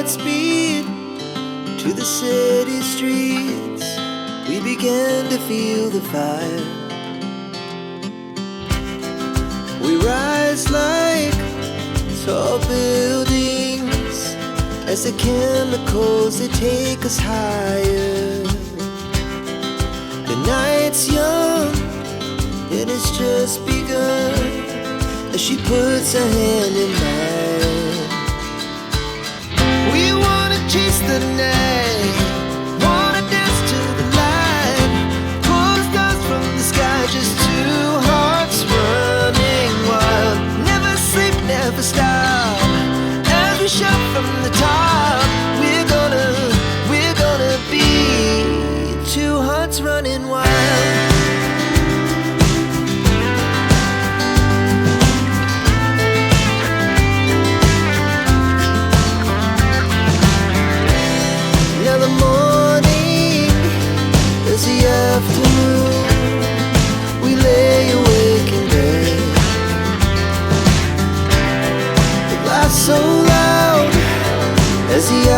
hearts beat to the city streets. We began to feel the fire. We rise like tall buildings as the chemicals, they take us higher. The night's young, it has just begun, as she puts her hand in mine. We wanna chase the night, wanna dance to the light, pull the stars from the sky, just two hearts running wild. Never sleep, never stop, as we shout from the top. We're gonna be two hearts running wild. so loud as the